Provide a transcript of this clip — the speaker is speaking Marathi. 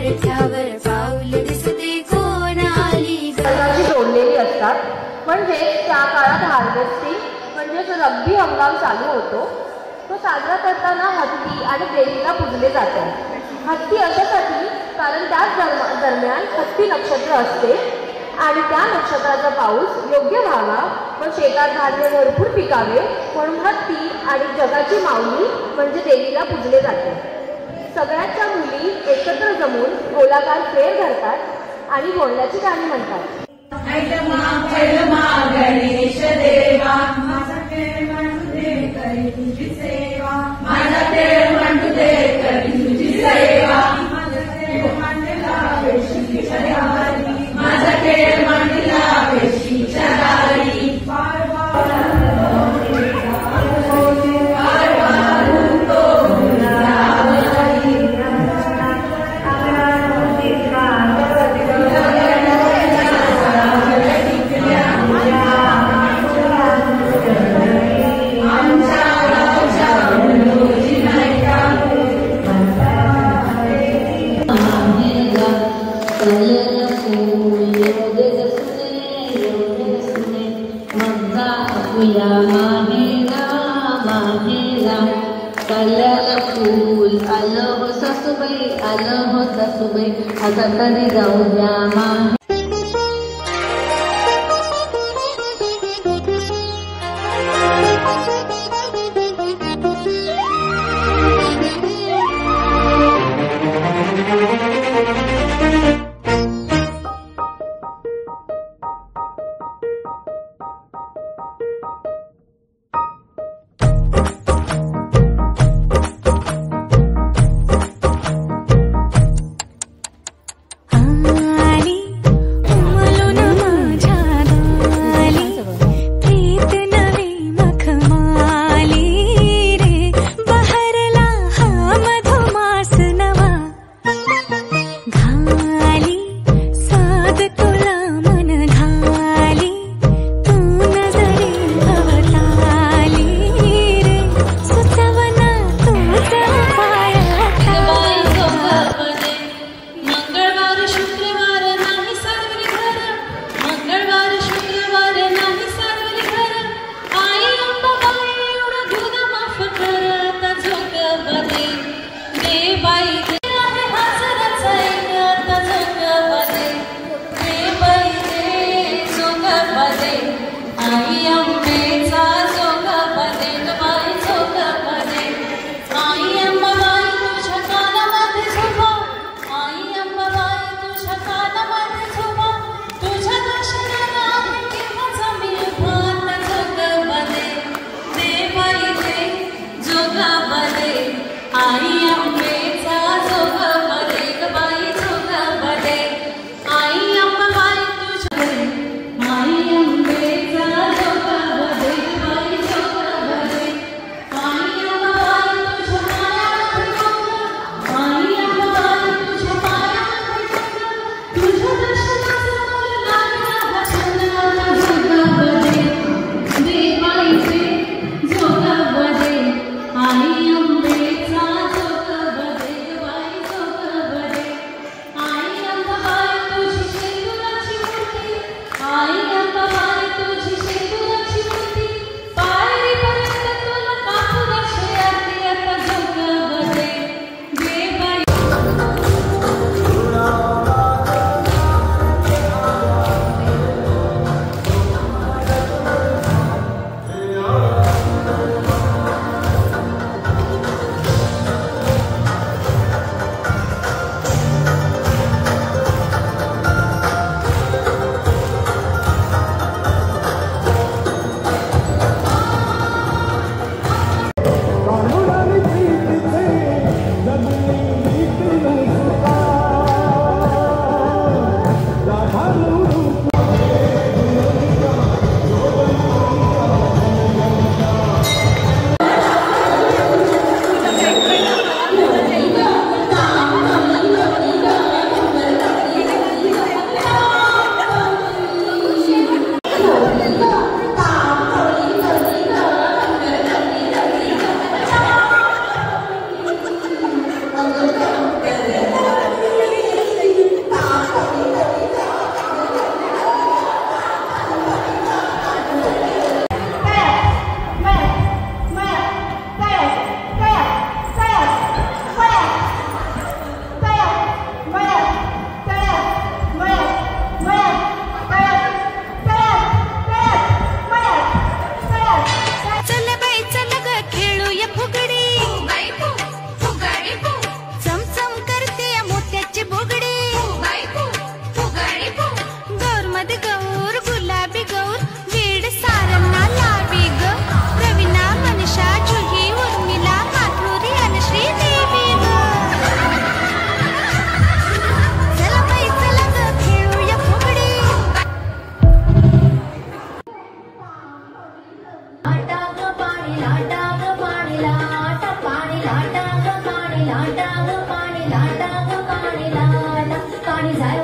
पारठ्यावर पाऊल दिसते कोण आली जोडलेली असतात. म्हणजे त्या काळात हार्वेस्टिंग म्हणजे जो रब्बी हंगाम चालू होतो तो साजरा करताना हत्ती आणि देवीला पूजले जाते. हत्ती अशासाठी कारण त्याच दरम्यान हत्ती नक्षत्र असते आणि त्या नक्षत्राचा पाऊस योग्य व्हावा व शेतात धान्य भरपूर पिकावे म्हणून हत्ती आणि जगाची माऊली म्हणजे देवीला पूजले जाते. सगळ्याच्या मुली एकत्र जमून गोलाकार फेर धरतात आणि बोलण्याची गाणी म्हणतात. गणेश देवा माझा खेळ म्हणू दे करी तुझी सेवा, माझा खेळ म्हणू दे करी तुझी सेवा, माझा खेळ मांडला वेशीच्या दारी, माझा खेळ मांडला वेशीच्या दारी. आलं हो सासूबाई, आलं हो सासूबाई, आता तरी जाऊ द्या माहे. घा आणि झालं